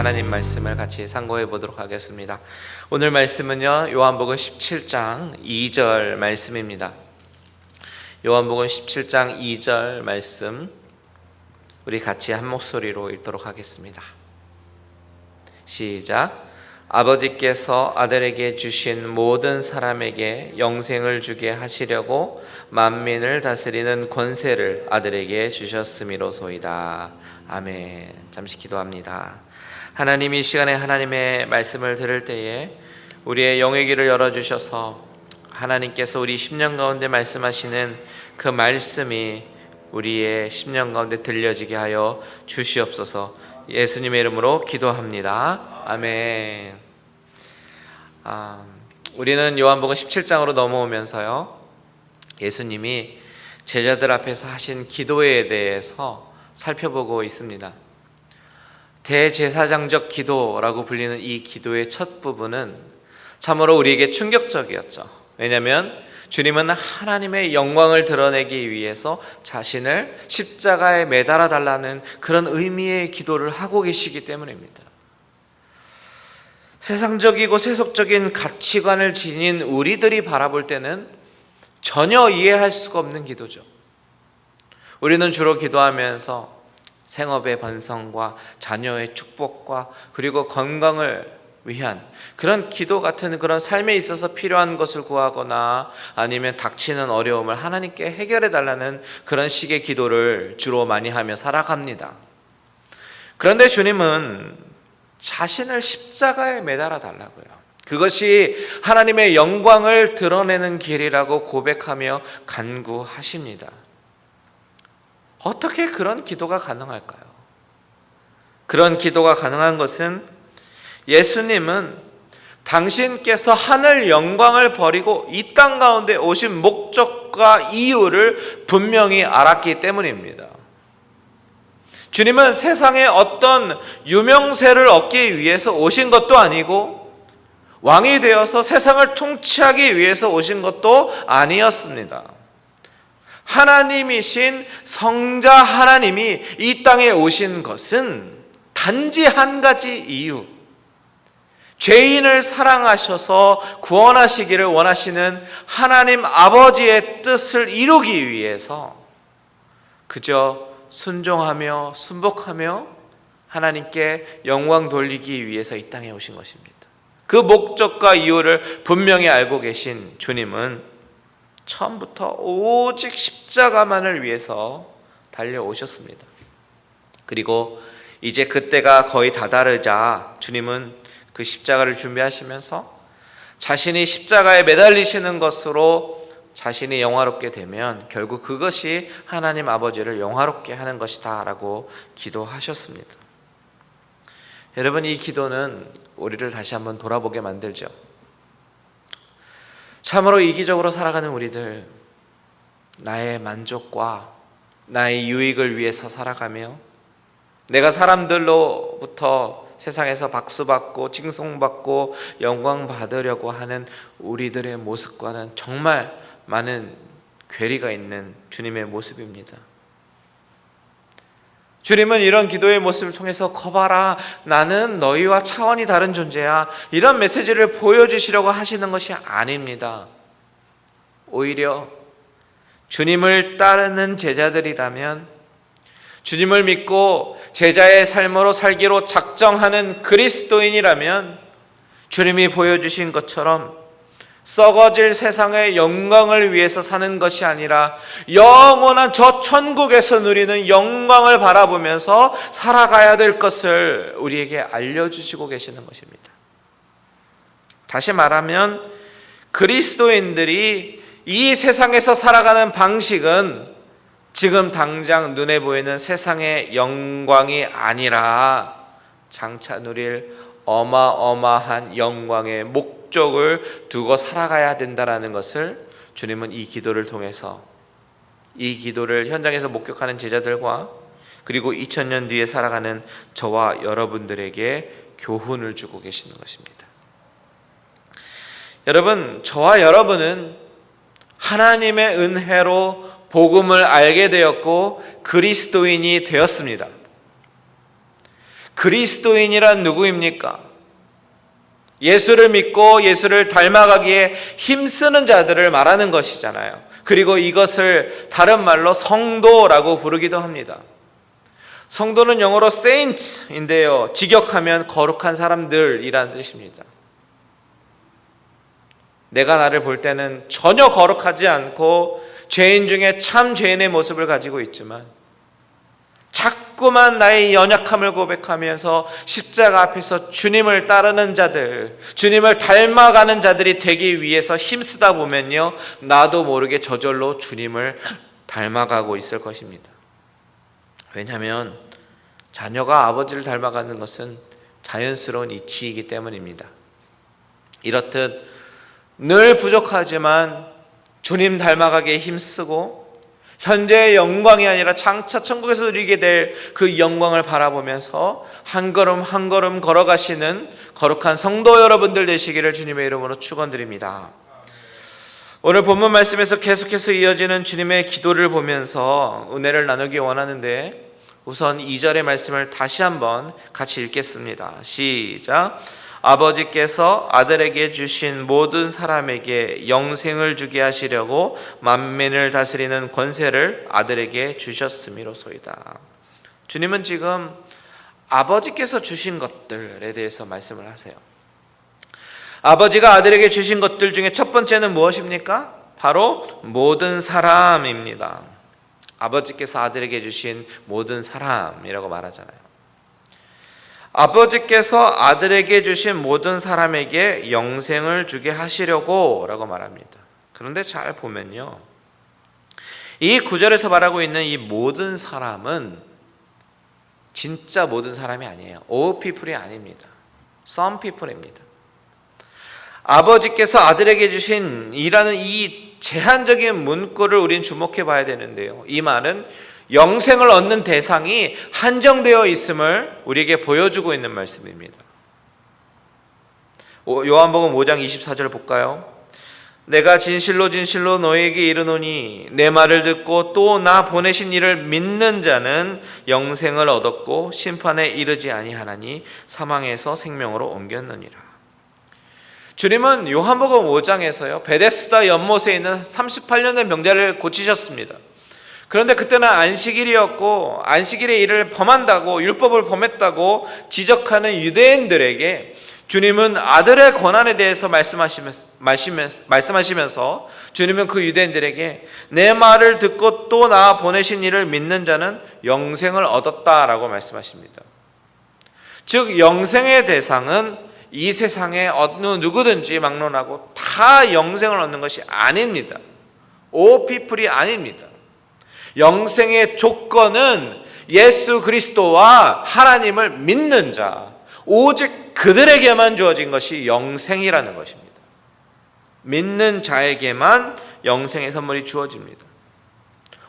하나님 말씀을 같이 상고해 보도록 하겠습니다. 오늘 말씀은요, 요한복음 17장 2절 말씀입니다. 요한복음 17장 2절 말씀, 우리 같이 한 목소리로 읽도록 하겠습니다. 시작. 아버지께서 아들에게 주신 모든 사람에게 영생을 주게 하시려고 만민을 다스리는 권세를 아들에게 주셨음이로소이다. 아멘. 잠시 기도합니다. 하나님, 이 시간에 하나님의 말씀을 들을 때에 우리의 영의 귀를 열어주셔서 하나님께서 우리 심령 가운데 말씀하시는 그 말씀이 우리의 심령 가운데 들려지게 하여 주시옵소서. 예수님의 이름으로 기도합니다. 아멘. 우리는 요한복음 17장으로 넘어오면서요, 예수님이 제자들 앞에서 하신 기도에 대해서 살펴보고 있습니다. 대제사장적 기도라고 불리는 이 기도의 첫 부분은 참으로 우리에게 충격적이었죠. 왜냐하면 주님은 하나님의 영광을 드러내기 위해서 자신을 십자가에 매달아 달라는 그런 의미의 기도를 하고 계시기 때문입니다. 세상적이고 세속적인 가치관을 지닌 우리들이 바라볼 때는 전혀 이해할 수가 없는 기도죠. 우리는 주로 기도하면서 생업의 번성과 자녀의 축복과 그리고 건강을 위한 그런 기도 같은 그런 삶에 있어서 필요한 것을 구하거나 아니면 닥치는 어려움을 하나님께 해결해 달라는 그런 식의 기도를 주로 많이 하며 살아갑니다. 그런데 주님은 자신을 십자가에 매달아 달라고요. 그것이 하나님의 영광을 드러내는 길이라고 고백하며 간구하십니다. 어떻게 그런 기도가 가능할까요? 그런 기도가 가능한 것은 예수님은 당신께서 하늘 영광을 버리고 이 땅 가운데 오신 목적과 이유를 분명히 알았기 때문입니다. 주님은 세상에 어떤 유명세를 얻기 위해서 오신 것도 아니고 왕이 되어서 세상을 통치하기 위해서 오신 것도 아니었습니다. 하나님이신 성자 하나님이 이 땅에 오신 것은 단지 한 가지 이유, 죄인을 사랑하셔서 구원하시기를 원하시는 하나님 아버지의 뜻을 이루기 위해서 그저 순종하며 순복하며 하나님께 영광 돌리기 위해서 이 땅에 오신 것입니다. 그 목적과 이유를 분명히 알고 계신 주님은 처음부터 오직 십자가만을 위해서 달려오셨습니다. 그리고 이제 그때가 거의 다다르자 주님은 그 십자가를 준비하시면서 자신이 십자가에 매달리시는 것으로 자신이 영화롭게 되면 결국 그것이 하나님 아버지를 영화롭게 하는 것이다 라고 기도하셨습니다. 여러분, 이 기도는 우리를 다시 한번 돌아보게 만들죠. 참으로 이기적으로 살아가는 우리들, 나의 만족과 나의 유익을 위해서 살아가며 내가 사람들로부터 세상에서 박수받고 칭송받고 영광 받으려고 하는 우리들의 모습과는 정말 많은 괴리가 있는 주님의 모습입니다. 주님은 이런 기도의 모습을 통해서 거봐라, 나는 너희와 차원이 다른 존재야, 이런 메시지를 보여주시려고 하시는 것이 아닙니다. 오히려 주님을 따르는 제자들이라면, 주님을 믿고 제자의 삶으로 살기로 작정하는 그리스도인이라면 주님이 보여주신 것처럼 썩어질 세상의 영광을 위해서 사는 것이 아니라 영원한 저 천국에서 누리는 영광을 바라보면서 살아가야 될 것을 우리에게 알려주시고 계시는 것입니다. 다시 말하면 그리스도인들이 이 세상에서 살아가는 방식은 지금 당장 눈에 보이는 세상의 영광이 아니라 장차 누릴 어마어마한 영광의 목적을 두고 살아가야 된다는 것을 주님은 이 기도를 통해서, 이 기도를 현장에서 목격하는 제자들과 그리고 2000년 뒤에 살아가는 저와 여러분들에게 교훈을 주고 계시는 것입니다. 여러분, 저와 여러분은 하나님의 은혜로 복음을 알게 되었고 그리스도인이 되었습니다. 그리스도인이란 누구입니까? 예수를 믿고 예수를 닮아가기에 힘쓰는 자들을 말하는 것이잖아요. 그리고 이것을 다른 말로 성도라고 부르기도 합니다. 성도는 영어로 saints인데요, 직역하면 거룩한 사람들이라는 뜻입니다. 내가 나를 볼 때는 전혀 거룩하지 않고 죄인 중에 참 죄인의 모습을 가지고 있지만 자꾸만 나의 연약함을 고백하면서 십자가 앞에서 주님을 따르는 자들, 주님을 닮아가는 자들이 되기 위해서 힘쓰다 보면요, 나도 모르게 저절로 주님을 닮아가고 있을 것입니다. 왜냐하면 자녀가 아버지를 닮아가는 것은 자연스러운 이치이기 때문입니다. 이렇듯 늘 부족하지만 주님 닮아가기에 힘쓰고 현재의 영광이 아니라 장차 천국에서 누리게 될 그 영광을 바라보면서 한 걸음 한 걸음 걸어가시는 거룩한 성도 여러분들 되시기를 주님의 이름으로 축원드립니다. 오늘 본문 말씀에서 계속해서 이어지는 주님의 기도를 보면서 은혜를 나누기 원하는데, 우선 2절의 말씀을 다시 한번 같이 읽겠습니다. 시작. 아버지께서 아들에게 주신 모든 사람에게 영생을 주게 하시려고 만민을 다스리는 권세를 아들에게 주셨음이로소이다. 주님은 지금 아버지께서 주신 것들에 대해서 말씀을 하세요. 아버지가 아들에게 주신 것들 중에 첫 번째는 무엇입니까? 바로 모든 사람입니다. 아버지께서 아들에게 주신 모든 사람이라고 말하잖아요. 아버지께서 아들에게 주신 모든 사람에게 영생을 주게 하시려고 라고 말합니다. 그런데 잘 보면요, 이 구절에서 말하고 있는 이 모든 사람은 진짜 모든 사람이 아니에요. All people이 아닙니다. Some people입니다. 아버지께서 아들에게 주신 이라는 이 제한적인 문구를 우린 주목해 봐야 되는데요, 이 말은 영생을 얻는 대상이 한정되어 있음을 우리에게 보여주고 있는 말씀입니다. 요한복음 5장 24절 볼까요? 내가 진실로 진실로 너희에게 이르노니 내 말을 듣고 또 나 보내신 이를 믿는 자는 영생을 얻었고 심판에 이르지 아니하나니 사망에서 생명으로 옮겼느니라. 주님은 요한복음 5장에서요, 베데스다 연못에 있는 38년 된 병자를 고치셨습니다. 그런데 그때는 안식일이었고 안식일의 일을 범한다고, 율법을 범했다고 지적하는 유대인들에게 주님은 아들의 권한에 대해서 말씀하시면서 주님은 그 유대인들에게 내 말을 듣고 또 나 보내신 이를 믿는 자는 영생을 얻었다라고 말씀하십니다. 즉 영생의 대상은 이 세상에 어느 누구든지 막론하고 다 영생을 얻는 것이 아닙니다. All people이 아닙니다. 영생의 조건은 예수 그리스도와 하나님을 믿는 자, 오직 그들에게만 주어진 것이 영생이라는 것입니다. 믿는 자에게만 영생의 선물이 주어집니다.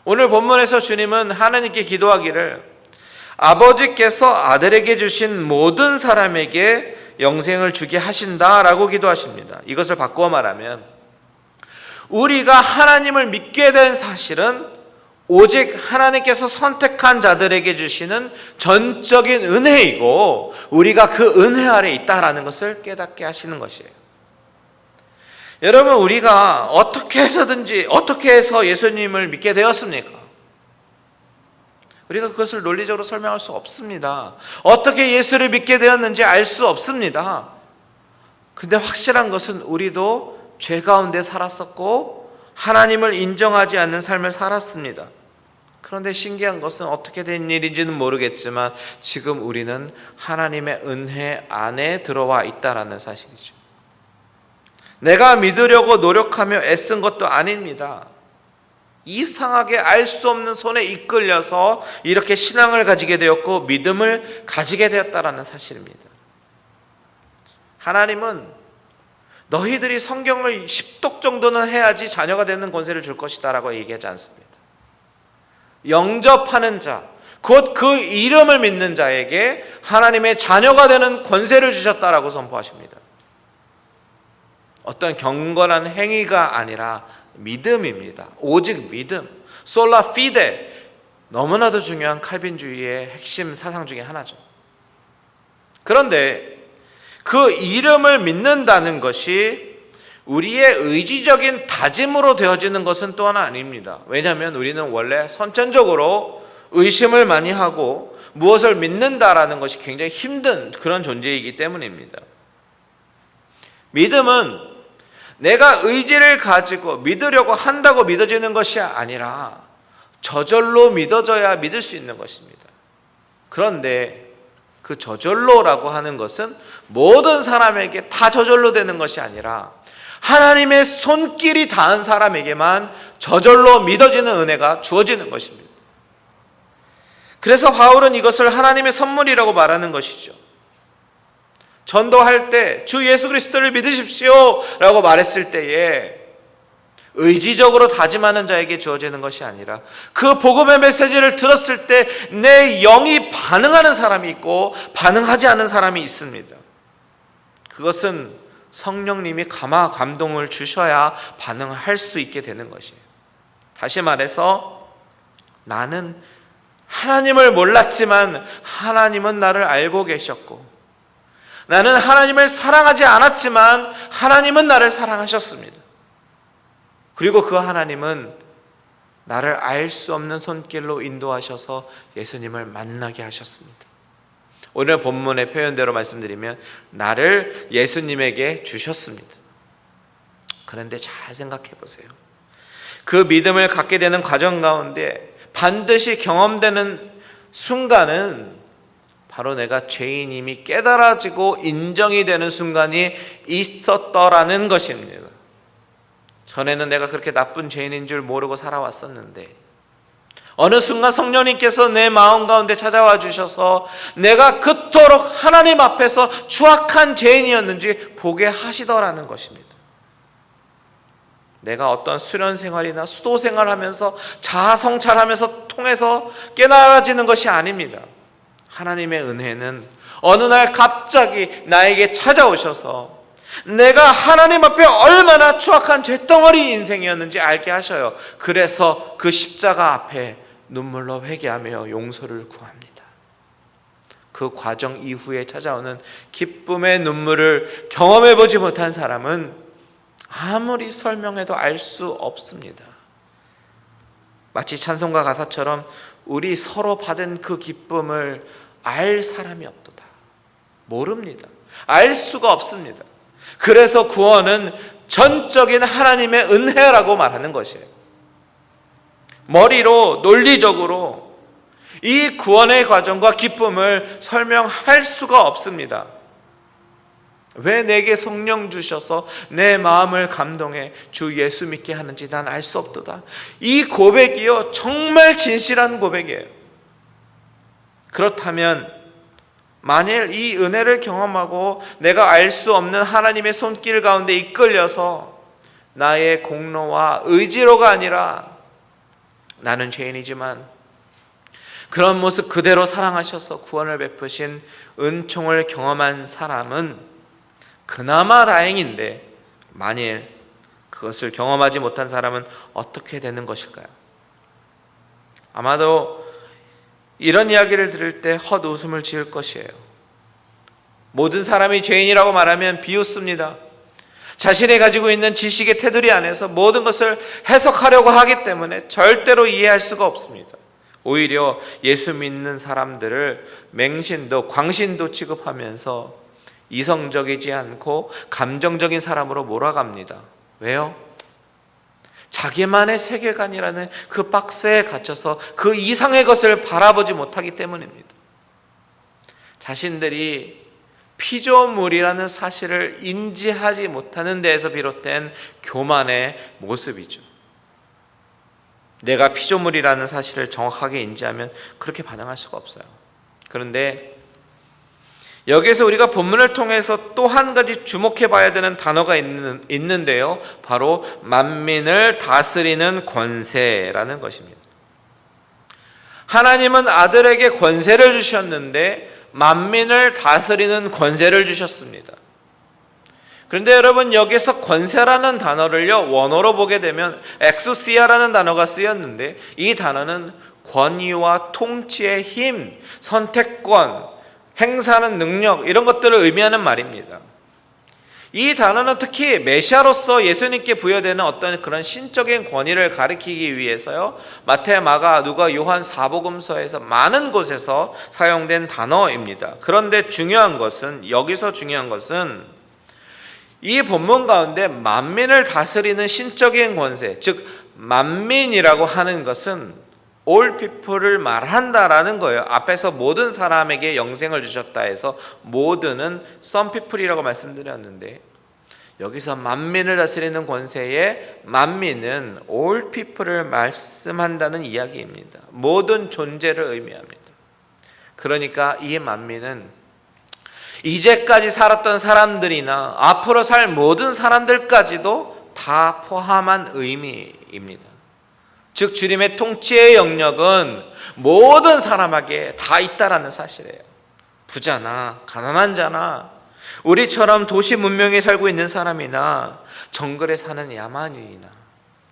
오늘 본문에서 주님은 하나님께 기도하기를 아버지께서 아들에게 주신 모든 사람에게 영생을 주게 하신다라고 기도하십니다. 이것을 바꾸어 말하면 우리가 하나님을 믿게 된 사실은 오직 하나님께서 선택한 자들에게 주시는 전적인 은혜이고 우리가 그 은혜 아래 있다라는 것을 깨닫게 하시는 것이에요. 여러분, 우리가 어떻게 해서든지 어떻게 해서 예수님을 믿게 되었습니까? 우리가 그것을 논리적으로 설명할 수 없습니다. 어떻게 예수를 믿게 되었는지 알 수 없습니다. 근데 확실한 것은 우리도 죄 가운데 살았었고 하나님을 인정하지 않는 삶을 살았습니다. 그런데 신기한 것은 어떻게 된 일인지는 모르겠지만 지금 우리는 하나님의 은혜 안에 들어와 있다라는 사실이죠. 내가 믿으려고 노력하며 애쓴 것도 아닙니다. 이상하게 알 수 없는 손에 이끌려서 이렇게 신앙을 가지게 되었고 믿음을 가지게 되었다라는 사실입니다. 하나님은 너희들이 성경을 10독 정도는 해야지 자녀가 되는 권세를 줄 것이다 라고 얘기하지 않습니다. 영접하는 자, 곧 그 이름을 믿는 자에게 하나님의 자녀가 되는 권세를 주셨다라고 선포하십니다. 어떤 경건한 행위가 아니라 믿음입니다. 오직 믿음. 솔라 피데, 너무나도 중요한 칼빈주의의 핵심 사상 중에 하나죠. 그런데 그 이름을 믿는다는 것이 우리의 의지적인 다짐으로 되어지는 것은 또한 아닙니다. 왜냐하면 우리는 원래 선천적으로 의심을 많이 하고 무엇을 믿는다라는 것이 굉장히 힘든 그런 존재이기 때문입니다. 믿음은 내가 의지를 가지고 믿으려고 한다고 믿어지는 것이 아니라 저절로 믿어져야 믿을 수 있는 것입니다. 그런데 그 저절로라고 하는 것은 모든 사람에게 다 저절로 되는 것이 아니라 하나님의 손길이 닿은 사람에게만 저절로 믿어지는 은혜가 주어지는 것입니다. 그래서 바울은 이것을 하나님의 선물이라고 말하는 것이죠. 전도할 때 주 예수 그리스도를 믿으십시오 라고 말했을 때에 의지적으로 다짐하는 자에게 주어지는 것이 아니라 그 복음의 메시지를 들었을 때 내 영이 반응하는 사람이 있고 반응하지 않은 사람이 있습니다. 그것은 성령님이 감동을 주셔야 반응할 수 있게 되는 것이에요. 다시 말해서 나는 하나님을 몰랐지만 하나님은 나를 알고 계셨고, 나는 하나님을 사랑하지 않았지만 하나님은 나를 사랑하셨습니다. 그리고 그 하나님은 나를 알 수 없는 손길로 인도하셔서 예수님을 만나게 하셨습니다. 오늘 본문의 표현대로 말씀드리면 나를 예수님에게 주셨습니다. 그런데 잘 생각해 보세요. 그 믿음을 갖게 되는 과정 가운데 반드시 경험되는 순간은 바로 내가 죄인임이 깨달아지고 인정이 되는 순간이 있었더라는 것입니다. 전에는 내가 그렇게 나쁜 죄인인 줄 모르고 살아왔었는데 어느 순간 성령님께서 내 마음 가운데 찾아와 주셔서 내가 그토록 하나님 앞에서 추악한 죄인이었는지 보게 하시더라는 것입니다. 내가 어떤 수련 생활이나 수도 생활하면서 자아 성찰하면서 통해서 깨달아지는 것이 아닙니다. 하나님의 은혜는 어느 날 갑자기 나에게 찾아오셔서 내가 하나님 앞에 얼마나 추악한 죄덩어리 인생이었는지 알게 하셔요. 그래서 그 십자가 앞에 눈물로 회개하며 용서를 구합니다. 그 과정 이후에 찾아오는 기쁨의 눈물을 경험해 보지 못한 사람은 아무리 설명해도 알 수 없습니다. 마치 찬송가 가사처럼 우리 서로 받은 그 기쁨을 알 사람이 없도다. 모릅니다. 알 수가 없습니다. 그래서 구원은 전적인 하나님의 은혜라고 말하는 것이에요. 머리로 논리적으로 이 구원의 과정과 기쁨을 설명할 수가 없습니다. 왜 내게 성령 주셔서 내 마음을 감동해 주 예수 믿게 하는지 난 알 수 없도다. 이 고백이요 정말 진실한 고백이에요. 그렇다면 만일 이 은혜를 경험하고 내가 알 수 없는 하나님의 손길 가운데 이끌려서 나의 공로와 의지로가 아니라 나는 죄인이지만 그런 모습 그대로 사랑하셔서 구원을 베푸신 은총을 경험한 사람은 그나마 다행인데 만일 그것을 경험하지 못한 사람은 어떻게 되는 것일까요? 아마도 이런 이야기를 들을 때 헛웃음을 지을 것이에요. 모든 사람이 죄인이라고 말하면 비웃습니다. 자신이 가지고 있는 지식의 테두리 안에서 모든 것을 해석하려고 하기 때문에 절대로 이해할 수가 없습니다. 오히려 예수 믿는 사람들을 맹신도 광신도 취급하면서 이성적이지 않고 감정적인 사람으로 몰아갑니다. 왜요? 자기만의 세계관이라는 그 박스에 갇혀서 그 이상의 것을 바라보지 못하기 때문입니다. 자신들이 피조물이라는 사실을 인지하지 못하는 데에서 비롯된 교만의 모습이죠. 내가 피조물이라는 사실을 정확하게 인지하면 그렇게 반응할 수가 없어요. 그런데 여기에서 우리가 본문을 통해서 또 한 가지 주목해 봐야 되는 단어가 있는데요. 바로 만민을 다스리는 권세라는 것입니다. 하나님은 아들에게 권세를 주셨는데 만민을 다스리는 권세를 주셨습니다. 그런데 여러분 여기서 권세라는 단어를요 원어로 보게 되면 엑소시아라는 단어가 쓰였는데 이 단어는 권위와 통치의 힘, 선택권, 행사하는 능력, 이런 것들을 의미하는 말입니다. 이 단어는 특히 메시아로서 예수님께 부여되는 어떤 그런 신적인 권위를 가리키기 위해서요, 마태, 마가, 누가, 요한 사복음서에서 많은 곳에서 사용된 단어입니다. 그런데 여기서 중요한 것은 이 본문 가운데 만민을 다스리는 신적인 권세, 즉 만민이라고 하는 것은 all people을 말한다라는 거예요. 앞에서 모든 사람에게 영생을 주셨다 해서 모든은 some people이라고 말씀드렸는데, 여기서 만민을 다스리는 권세의 만민은 all people을 말씀한다는 이야기입니다. 모든 존재를 의미합니다. 그러니까 이 만민은 이제까지 살았던 사람들이나 앞으로 살 모든 사람들까지도 다 포함한 의미입니다. 즉 주님의 통치의 영역은 모든 사람에게 다 있다라는 사실이에요. 부자나 가난한 자나 우리처럼 도시 문명에 살고 있는 사람이나 정글에 사는 야만인이나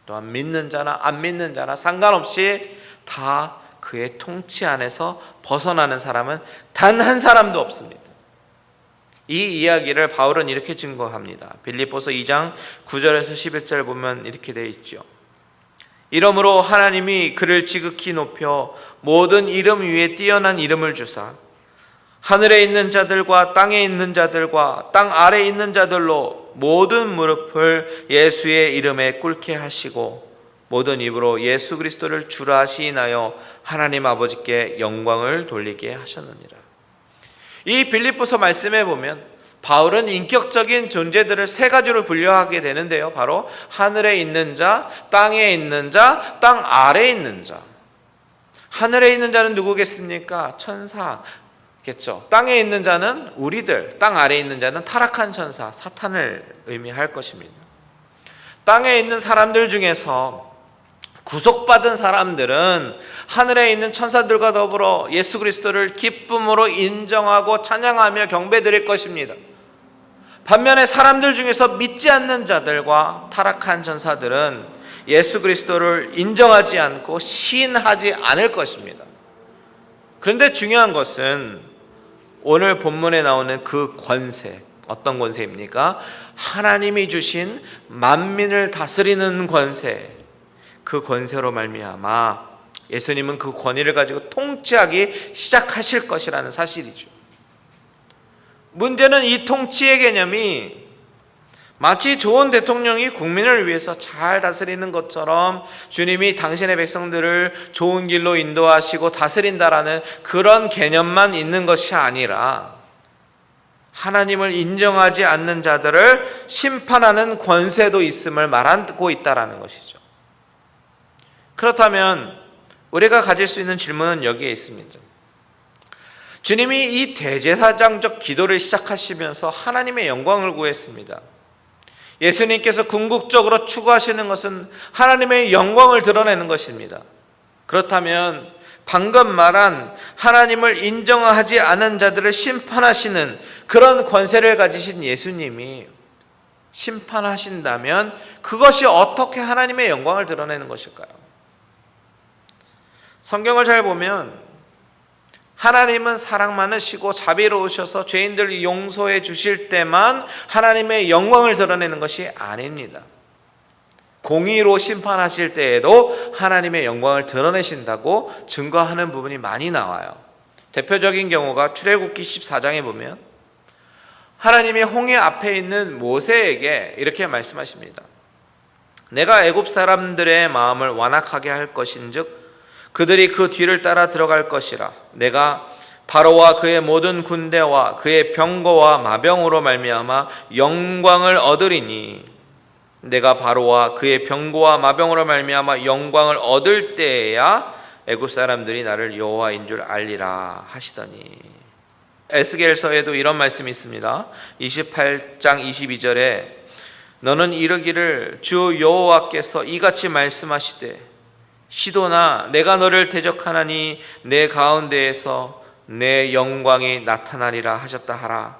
또한 믿는 자나 안 믿는 자나 상관없이 다 그의 통치 안에서 벗어나는 사람은 단 한 사람도 없습니다. 이 이야기를 바울은 이렇게 증거합니다. 빌립보서 2장 9절에서 11절 보면 이렇게 되어 있죠. 이러므로 하나님이 그를 지극히 높여 모든 이름 위에 뛰어난 이름을 주사 하늘에 있는 자들과 땅에 있는 자들과 땅 아래에 있는 자들로 모든 무릎을 예수의 이름에 꿇게 하시고 모든 입으로 예수 그리스도를 주라 시인하여 하나님 아버지께 영광을 돌리게 하셨느니라. 이 빌립보서 말씀에 보면 바울은 인격적인 존재들을 세 가지로 분류하게 되는데요. 바로 하늘에 있는 자, 땅에 있는 자, 땅 아래에 있는 자. 하늘에 있는 자는 누구겠습니까? 천사겠죠. 땅에 있는 자는 우리들, 땅 아래에 있는 자는 타락한 천사, 사탄을 의미할 것입니다. 땅에 있는 사람들 중에서 구속받은 사람들은 하늘에 있는 천사들과 더불어 예수 그리스도를 기쁨으로 인정하고 찬양하며 경배드릴 것입니다. 반면에 사람들 중에서 믿지 않는 자들과 타락한 천사들은 예수 그리스도를 인정하지 않고 시인하지 않을 것입니다. 그런데 중요한 것은 오늘 본문에 나오는 그 권세, 어떤 권세입니까? 하나님이 주신 만민을 다스리는 권세, 그 권세로 말미암아 예수님은 그 권위를 가지고 통치하기 시작하실 것이라는 사실이죠. 문제는 이 통치의 개념이 마치 좋은 대통령이 국민을 위해서 잘 다스리는 것처럼 주님이 당신의 백성들을 좋은 길로 인도하시고 다스린다라는 그런 개념만 있는 것이 아니라 하나님을 인정하지 않는 자들을 심판하는 권세도 있음을 말하고 있다라는 것이죠. 그렇다면 우리가 가질 수 있는 질문은 여기에 있습니다. 주님이 이 대제사장적 기도를 시작하시면서 하나님의 영광을 구했습니다. 예수님께서 궁극적으로 추구하시는 것은 하나님의 영광을 드러내는 것입니다. 그렇다면 방금 말한 하나님을 인정하지 않은 자들을 심판하시는 그런 권세를 가지신 예수님이 심판하신다면 그것이 어떻게 하나님의 영광을 드러내는 것일까요? 성경을 잘 보면 하나님은 사랑 많으시고 자비로우셔서 죄인들을 용서해 주실 때만 하나님의 영광을 드러내는 것이 아닙니다. 공의로 심판하실 때에도 하나님의 영광을 드러내신다고 증거하는 부분이 많이 나와요. 대표적인 경우가 출애굽기 14장에 보면 하나님이 홍해 앞에 있는 모세에게 이렇게 말씀하십니다. 내가 애굽 사람들의 마음을 완악하게 할 것인즉 그들이 그 뒤를 따라 들어갈 것이라. 내가 바로와 그의 모든 군대와 그의 병거와 마병으로 말미암아 영광을 얻으리니 내가 바로와 그의 병거와 마병으로 말미암아 영광을 얻을 때에야 애굽 사람들이 나를 여호와인 줄 알리라 하시더니. 에스겔서에도 이런 말씀이 있습니다. 28장 22절에 너는 이르기를 주 여호와께서 이같이 말씀하시되 시도나 내가 너를 대적하나니 내 가운데에서 내 영광이 나타나리라 하셨다 하라.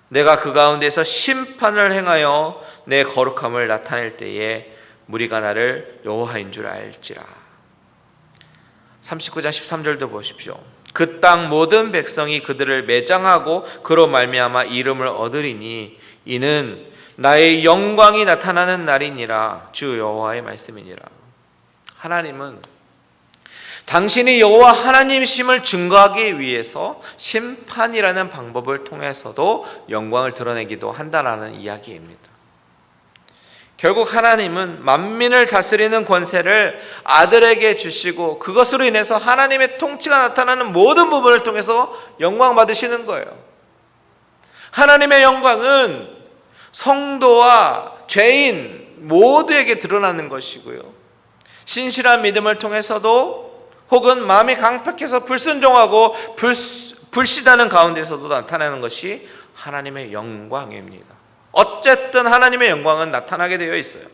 내가 그 가운데서 심판을 행하여 내 거룩함을 나타낼 때에 무리가 나를 여호와인 줄 알지라. 39장 13절도 보십시오. 그 땅 모든 백성이 그들을 매장하고 그로 말미암아 이름을 얻으리니 이는 나의 영광이 나타나는 날이니라. 주 여호와의 말씀이니라. 하나님은 당신이 여호와 하나님이심을 증거하기 위해서 심판이라는 방법을 통해서도 영광을 드러내기도 한다라는 이야기입니다. 결국 하나님은 만민을 다스리는 권세를 아들에게 주시고 그것으로 인해서 하나님의 통치가 나타나는 모든 부분을 통해서 영광 받으시는 거예요. 하나님의 영광은 성도와 죄인 모두에게 드러나는 것이고요, 신실한 믿음을 통해서도 혹은 마음이 강팍해서 불순종하고 불신하는 가운데서도 나타나는 것이 하나님의 영광입니다. 어쨌든 하나님의 영광은 나타나게 되어 있어요.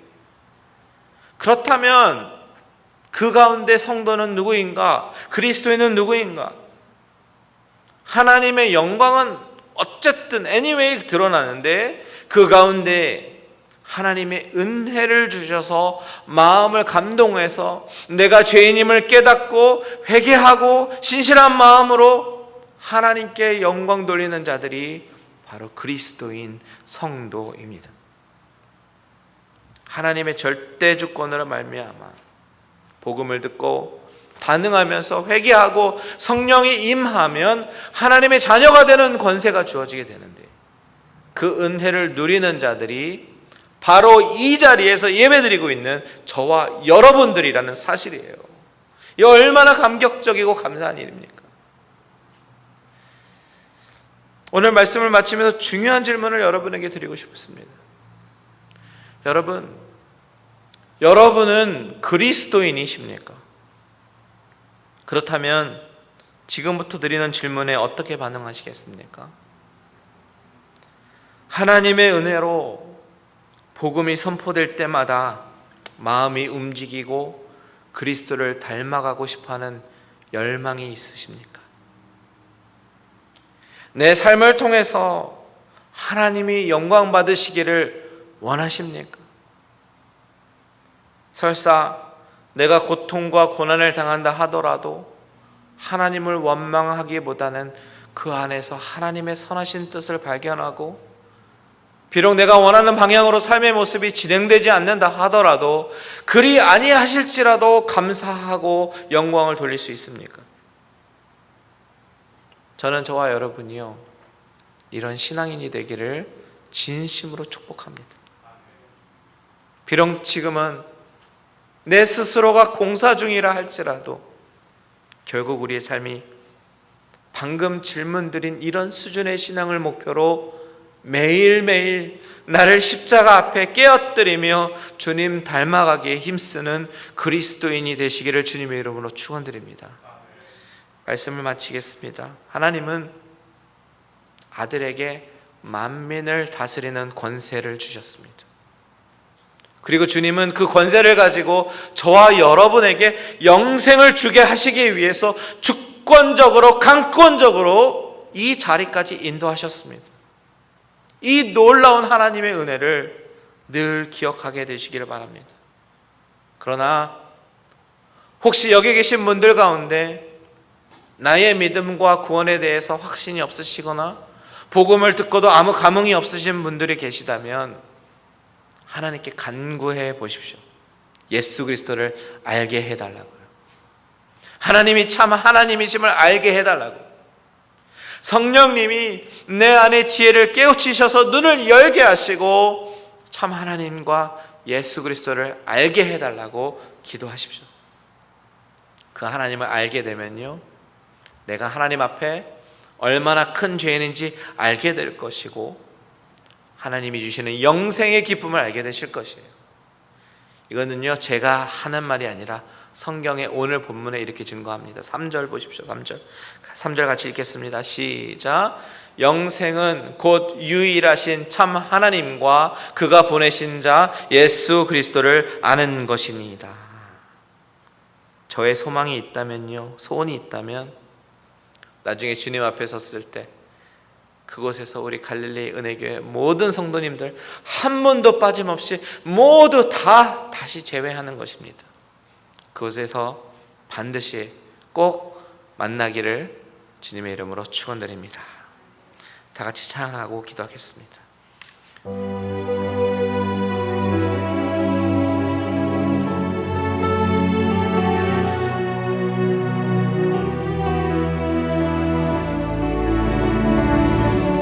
그렇다면 그 가운데 성도는 누구인가? 그리스도인은 누구인가? 하나님의 영광은 어쨌든 anyway 드러나는데 그 가운데 하나님의 은혜를 주셔서 마음을 감동해서 내가 죄인임을 깨닫고 회개하고 신실한 마음으로 하나님께 영광 돌리는 자들이 바로 그리스도인 성도입니다. 하나님의 절대 주권으로 말미암아 복음을 듣고 반응하면서 회개하고 성령이 임하면 하나님의 자녀가 되는 권세가 주어지게 되는데, 그 은혜를 누리는 자들이 바로 이 자리에서 예배드리고 있는 저와 여러분들이라는 사실이에요. 이 얼마나 감격적이고 감사한 일입니까? 오늘 말씀을 마치면서 중요한 질문을 여러분에게 드리고 싶습니다. 여러분은 그리스도인이십니까? 그렇다면 지금부터 드리는 질문에 어떻게 반응하시겠습니까? 하나님의 은혜로 복음이 선포될 때마다 마음이 움직이고 그리스도를 닮아가고 싶어하는 열망이 있으십니까? 내 삶을 통해서 하나님이 영광 받으시기를 원하십니까? 설사 내가 고통과 고난을 당한다 하더라도 하나님을 원망하기보다는 그 안에서 하나님의 선하신 뜻을 발견하고, 비록 내가 원하는 방향으로 삶의 모습이 진행되지 않는다 하더라도 그리 아니하실지라도 감사하고 영광을 돌릴 수 있습니까? 저는 저와 여러분이요, 이런 신앙인이 되기를 진심으로 축복합니다. 비록 지금은 내 스스로가 공사 중이라 할지라도 결국 우리의 삶이 방금 질문드린 이런 수준의 신앙을 목표로 매일매일 나를 십자가 앞에 깨어뜨리며 주님 닮아가기에 힘쓰는 그리스도인이 되시기를 주님의 이름으로 축원드립니다. 말씀을 마치겠습니다. 하나님은 아들에게 만민을 다스리는 권세를 주셨습니다. 그리고 주님은 그 권세를 가지고 저와 여러분에게 영생을 주게 하시기 위해서 주권적으로 강권적으로 이 자리까지 인도하셨습니다. 이 놀라운 하나님의 은혜를 늘 기억하게 되시기를 바랍니다. 그러나 혹시 여기 계신 분들 가운데 나의 믿음과 구원에 대해서 확신이 없으시거나 복음을 듣고도 아무 감흥이 없으신 분들이 계시다면 하나님께 간구해 보십시오. 예수 그리스도를 알게 해달라고요. 하나님이 참 하나님이심을 알게 해달라고. 성령님이 내 안에 지혜를 깨우치셔서 눈을 열게 하시고 참 하나님과 예수 그리스도를 알게 해달라고 기도하십시오. 그 하나님을 알게 되면요, 내가 하나님 앞에 얼마나 큰 죄인인지 알게 될 것이고 하나님이 주시는 영생의 기쁨을 알게 되실 것이에요. 이거는요, 제가 하는 말이 아니라 성경의 오늘 본문에 이렇게 증거합니다. 3절 보십시오. 3절 같이 읽겠습니다. 시작. 영생은 곧 유일하신 참 하나님과 그가 보내신 자 예수 그리스도를 아는 것이니이다. 저의 소망이 있다면요, 소원이 있다면 나중에 주님 앞에 섰을 때 그곳에서 우리 갈릴리 은혜교회 모든 성도님들 한 분도 빠짐없이 모두 다 다시 제외하는 것입니다. 그곳에서 반드시 꼭 만나기를 주님의 이름으로 축원드립니다. 다 같이 찬양하고 기도하겠습니다.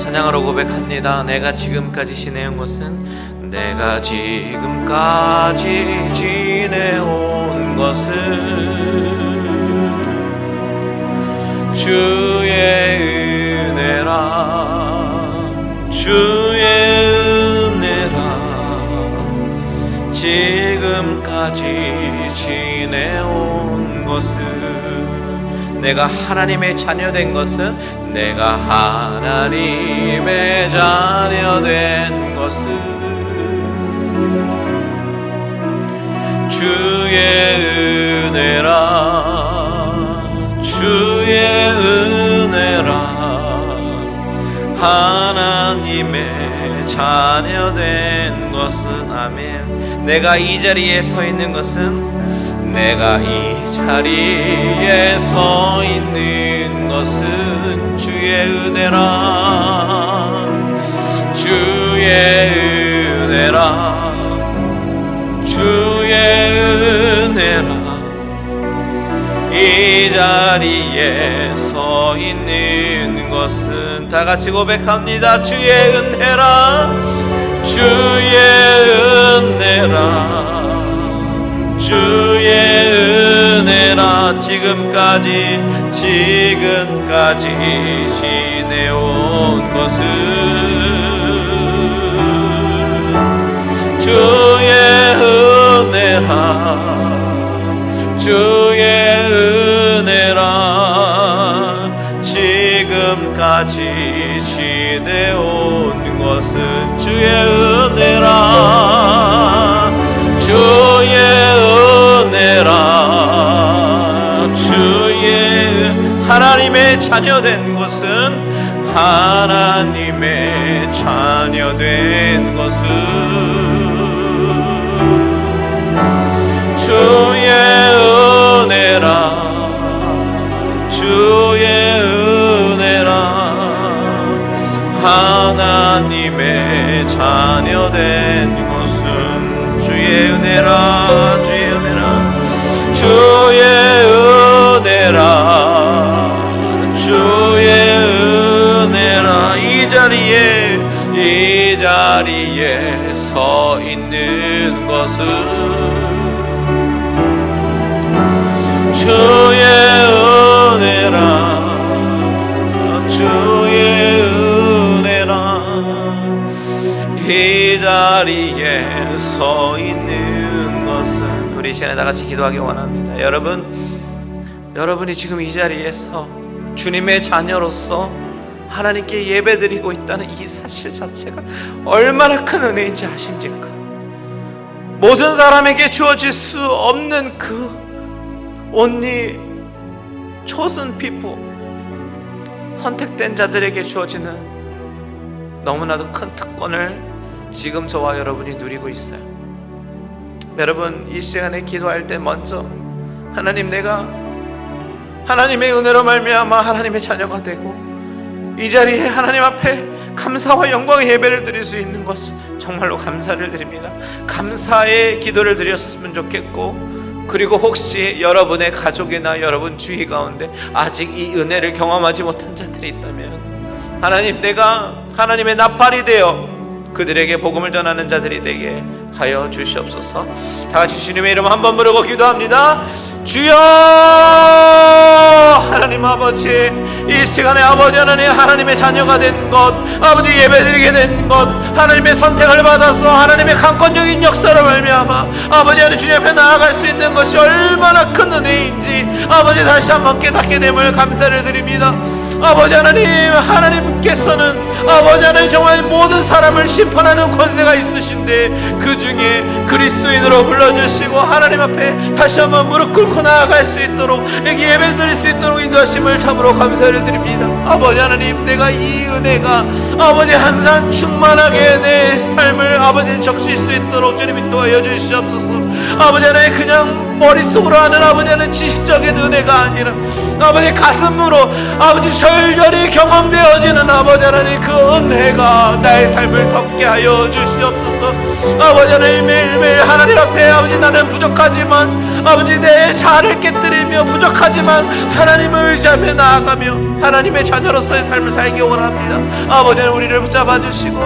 찬양으로 고백합니다. 내가 지금까지 지내온 것은, 내가 지금까지 지내온 것은 주의 은혜라, 주의 은혜라. 지금까지 지내온 것은, 내가 하나님의 자녀된 것은, 내가 하나님의 자녀된 것은 주의 은혜라, 주의 은혜라. 하나님의 자녀된 것은, 아멘. 내가 이 자리에 서 있는 것은, 내가 이 자리에 서 있는 것은 주의 은혜라, 주의 은혜라, 주의 은혜라. 이 자리에 서 있는 것은, 다 같이 고백합니다. 주의 은혜라, 주의 은혜라, 주의 은혜라. 지금까지 지내온 것은 주의 은혜라, 주의 은혜라. 지금까지 지내온 것은 주의 은혜라, 주의 은혜라. 주의 하나님의 자녀된 것은, 하나님의 자녀된 것은 주의 은혜라, 주의 은혜라. 하나님의 자녀된 것은 주의 은혜라, 주의 은혜라, 주의 은혜라, 주의 은혜라. 이 자리에 서 있는 것은 주의 은혜라, 주의 은혜라. 이 자리에 서 있는 것은, 우리 이 시간에 다 같이 기도하기 원합니다. 여러분이 지금 이 자리에서 주님의 자녀로서 하나님께 예배드리고 있다는 이 사실 자체가 얼마나 큰 은혜인지 아십니까? 모든 사람에게 주어질 수 없는 그 only chosen people, 선택된 자들에게 주어지는 너무나도 큰 특권을 지금 저와 여러분이 누리고 있어요. 여러분, 이 시간에 기도할 때 먼저 하나님, 내가 하나님의 은혜로 말미암아 하나님의 자녀가 되고 이 자리에 하나님 앞에 감사와 영광의 예배를 드릴 수 있는 것 정말로 감사를 드립니다. 감사의 기도를 드렸으면 좋겠고, 그리고 혹시 여러분의 가족이나 여러분 주위 가운데 아직 이 은혜를 경험하지 못한 자들이 있다면, 하나님, 내가 하나님의 나팔이 되어 그들에게 복음을 전하는 자들이 되게 하여 주시옵소서. 다 같이 주님의 이름 한번 부르고 기도합니다. 주여! 하나님 아버지, 이 시간에 아버지 하나님, 하나님의 자녀가 된 것, 아버지 예배드리게 된 것, 하나님의 선택을 받아서 하나님의 강권적인 역사를 말미암아 아버지 하나님 주님 앞에 나아갈 수 있는 것이 얼마나 큰 은혜인지 아버지 다시 한번 깨닫게 됨을 감사를 드립니다. 아버지 하나님, 하나님께서는 아버지 하나님 정말 모든 사람을 심판하는 권세가 있으신데, 그 중에 그리스도인으로 불러주시고 하나님 앞에 다시 한번 무릎 꿇고 나아갈 수 있도록, 예배 드릴 수 있도록 인도하심을 참으로 감사를 드립니다. 아버지 하나님, 내가 이 은혜가 아버지 항상 충만하게 내 삶을 아버지 적실 수 있도록 주님 인도하여 주시옵소서. 아버지 하나님, 그냥 머릿속으로 하는 아버지 하나님 지식적인 은혜가 아니라 아버지 가슴으로 아버지 절절히 경험되어지는 아버지 하나님 그 은혜가 나의 삶을 덮게 하여 주시옵소서. 아버지 하나님, 매일매일 하나님 앞에 아버지 나는 부족하지만 아버지 내 자아를 깨뜨리며 부족하지만 하나님을 의지하며 나아가며 하나님의 자녀로서의 삶을 살기 원합니다. 아버지 하나님, 우리를 붙잡아 주시고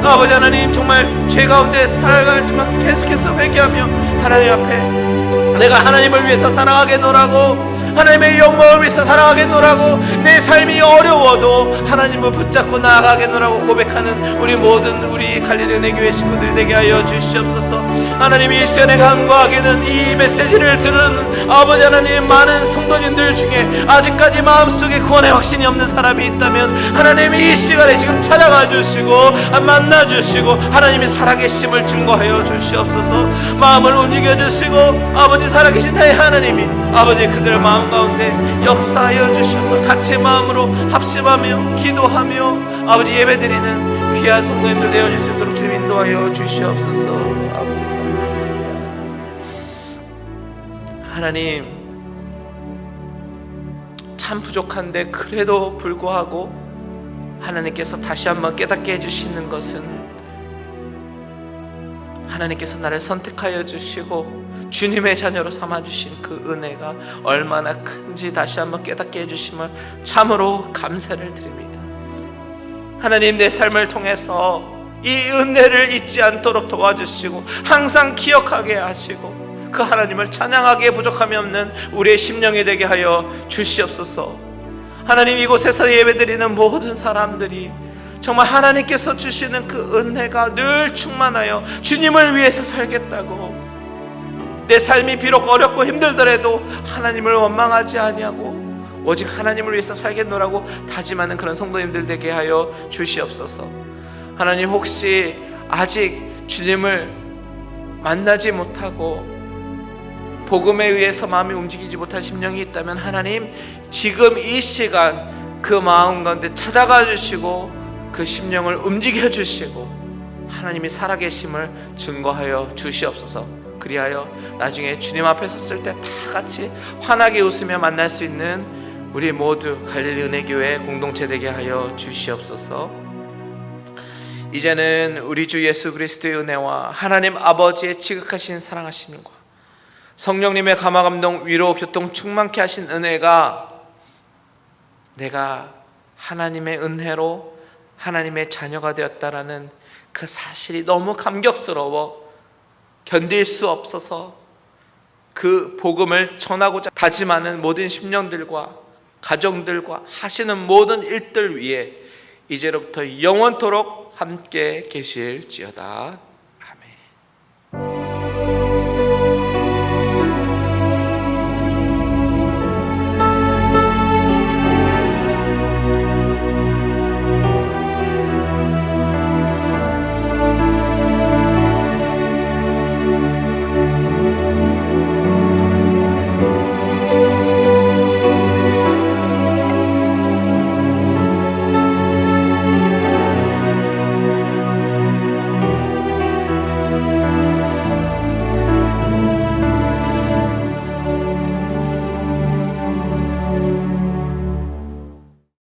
아버지 하나님, 정말 죄 가운데 살아가지만 계속해서 회개하며 하나님 앞에 내가 하나님을 위해서 살아가겠노라고, 하나님의 영광을 위해서 살아가겠노라고, 내 삶이 어려워도 하나님을 붙잡고 나아가겠노라고 고백하는 우리 모든 우리 갈릴리 은혜교회 식구들이 되게 하여 주시옵소서. 하나님, 이 시간에 간구하기는 이 메시지를 들은 아버지 하나님 많은 성도님들 중에 아직까지 마음속에 구원의 확신이 없는 사람이 있다면 하나님 이 시간에 지금 찾아가 주시고 만나 주시고 하나님이 살아계심을 증거하여 주시옵소서. 마음을 움직여 주시고 아버지 살아계신 나의 하나님이 아버지 그들의 마음 가운데 역사하여 주셔서 같이 마음으로 합심하며 기도하며 아버지 예배드리는 귀한 성도님들 되어줄 수 있도록 주님 인도하여 주시옵소서. 아버지 감사합니다. 하나님, 참 부족한데 그래도 불구하고 하나님께서 다시 한번 깨닫게 해주시는 것은 하나님께서 나를 선택하여 주시고 주님의 자녀로 삼아주신 그 은혜가 얼마나 큰지 다시 한번 깨닫게 해주심을 참으로 감사를 드립니다. 하나님, 내 삶을 통해서 이 은혜를 잊지 않도록 도와주시고 항상 기억하게 하시고 그 하나님을 찬양하기에 부족함이 없는 우리의 심령이 되게 하여 주시옵소서. 하나님, 이곳에서 예배드리는 모든 사람들이 정말 하나님께서 주시는 그 은혜가 늘 충만하여 주님을 위해서 살겠다고, 내 삶이 비록 어렵고 힘들더라도 하나님을 원망하지 아니하고 오직 하나님을 위해서 살겠노라고 다짐하는 그런 성도님들 되게 하여 주시옵소서. 하나님, 혹시 아직 주님을 만나지 못하고 복음에 의해서 마음이 움직이지 못한 심령이 있다면 하나님, 지금 이 시간 그 마음 가운데 찾아가 주시고 그 심령을 움직여 주시고 하나님이 살아계심을 증거하여 주시옵소서. 그리하여 나중에 주님 앞에 섰을 때 다 같이 환하게 웃으며 만날 수 있는 우리 모두 갈릴리 은혜교회 공동체 되게 하여 주시옵소서. 이제는 우리 주 예수 그리스도의 은혜와 하나님 아버지의 지극하신 사랑하심과 성령님의 감화 감동 위로 교통 충만케 하신 은혜가 내가 하나님의 은혜로 하나님의 자녀가 되었다라는 그 사실이 너무 감격스러워 견딜 수 없어서 그 복음을 전하고자 다짐하는 모든 심령들과 가정들과 하시는 모든 일들 위에 이제로부터 영원토록 함께 계실지어다. 아멘.